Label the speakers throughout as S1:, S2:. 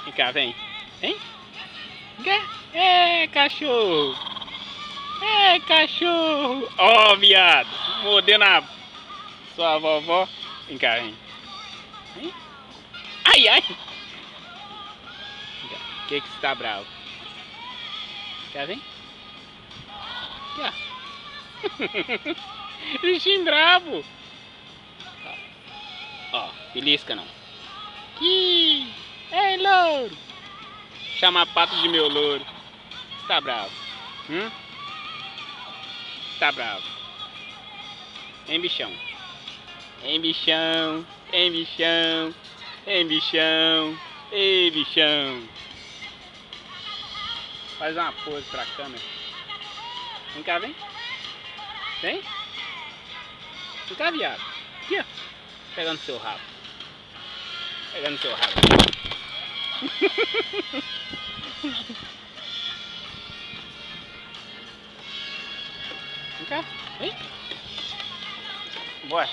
S1: Vem cá, vem. Vem. Vem cá. É, cachorro. É, cachorro. Ó, viado. Mordendo a sua vovó. Vem cá, vem. Vem. Ai, ai. O que você tá bravo? Quer vir? Aqui, ó. Bichinho bravo. Ó, belisca não. Aqui. Ei, louro. Chama a pato de meu louro. Você tá bravo? Tá bravo? Hein, bichão? Hein, bichão? Hein, bichão? Hein, bichão? Ei, bichão? Faz uma pose pra câmera. Vem cá, vem. Vem. Vem cá, viado. Aqui, ó. Pegando seu rabo. Pegando seu rabo. Vem cá. Vem. Bora.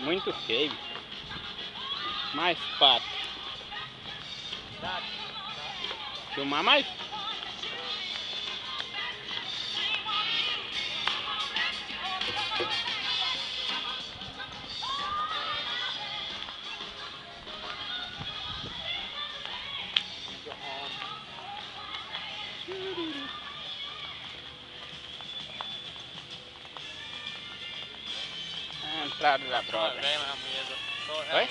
S1: Muito feio. Mais pato. Filmar mais? A entrada da droga. Oi?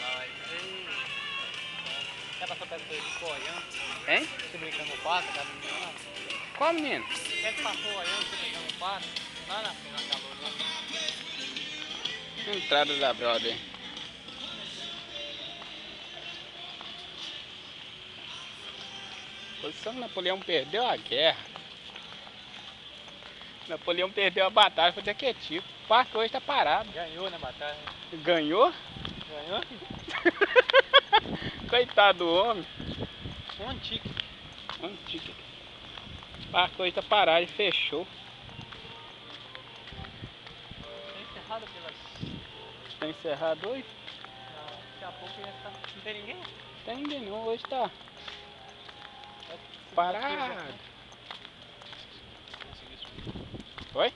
S2: Quer passar perto dele correndo?
S1: Hein?
S2: Você brincando no pato, tá menino?
S1: Qual menino?
S2: Quer que passou olhando, você brincando no pato? Lá na frente, na calor, lá.
S1: Entrada da Brother. A posição que Napoleão perdeu a guerra. Napoleão perdeu a batalha, foi quietinho. O parque hoje tá parado.
S2: Ganhou na batalha.
S1: Ganhou?
S2: Ganhou?
S1: Coitado do homem.
S2: Um tique.
S1: O parque hoje tá parado e fechou.
S2: Tá encerrado pelas...
S1: Tá encerrado hoje?
S2: Não, daqui a pouco já tá... Não tem ninguém?
S1: Não tem ninguém não, hoje tá parado. Oi?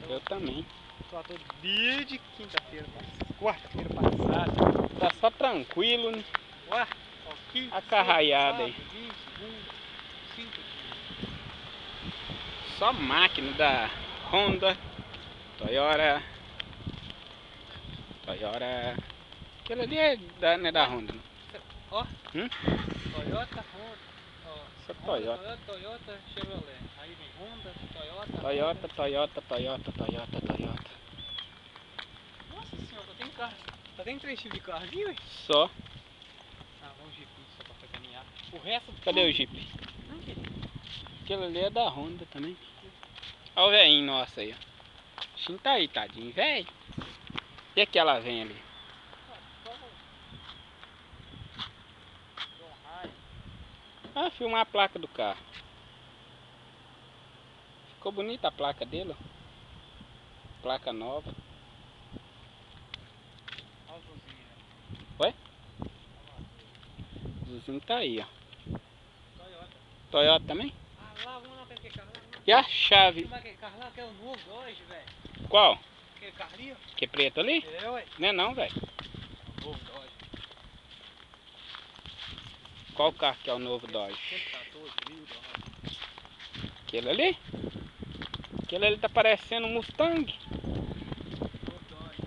S1: Eu também.
S2: Tô desde quinta-feira, quarta-feira passada.
S1: Tá só tranquilo, né?
S2: Ué, quinta,
S1: A carraiada aí. Só máquina da Honda, Toyota. Aquilo ali não é da Honda, não.
S2: Ó, Toyota, Honda.
S1: Isso é Toyota.
S2: Toyota, Chevrolet. Aí vem Honda, Toyota.
S1: Toyota.
S2: Nossa senhora, só tem 3 tipos de carro aqui, ué?
S1: Só.
S2: Ah, vamos Jeep só pra sacanear. O resto...
S1: Cadê o Jeep?
S2: Aqui.
S1: Aquilo ali é da Honda também. Olha o velhinho nosso aí, ó. O bichinho tá aí, tadinho, velho. E aquela vem ali? Ah, filmar a placa do carro. Ficou bonita a placa dele, ó. Placa nova. Oi? O Zuzinho tá aí, ó. Toyota também?
S2: Ah, lá, vamos lá pra aquele carro lá.
S1: E a chave?
S2: Como é aquele carro lá que é o novo hoje, velho?
S1: Qual?
S2: Aquele carro ali, ó.
S1: Que é preto ali?
S2: É, ué.
S1: Não é não, velho.
S2: Novo Dodge.
S1: Qual carro que é o novo Dodge?
S2: 114 mil dólares.
S1: Aquele ali? Aquele ali tá parecendo um Mustang.
S2: Novo Dodge.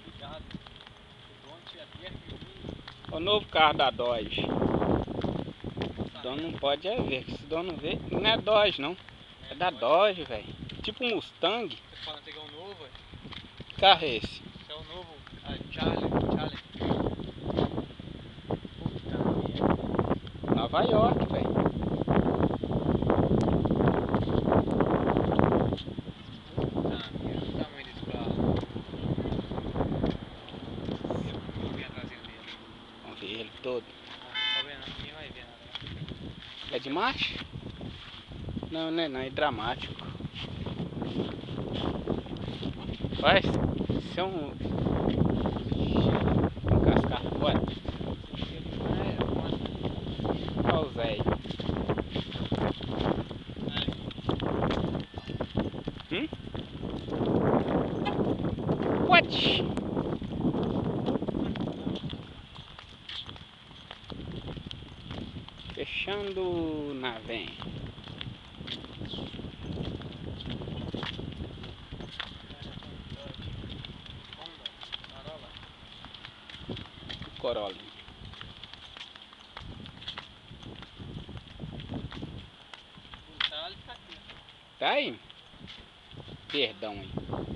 S2: Obrigado. O dono tinha aberto e vindo.
S1: O novo carro da Dodge. O dono não pode ver, que se o dono ver, não é Dodge não. É da Dodge, velho. Tipo um Mustang.
S2: Você fala pegar um novo, ué?
S1: Que carro é esse?
S2: Esse é o novo Charlie.
S1: Nova York, velho.
S2: O tamanho desse carro. Vou ver a traseira dele.
S1: Vamos ver ele todo.
S2: Tá vendo? Ninguém vai ver nada.
S1: É de marcha? Não, não é não, é dramático. Vai ser um cascar fora. Olha o Zé. What? Fechando na vem. Corolla. Tá aí? Perdão aí.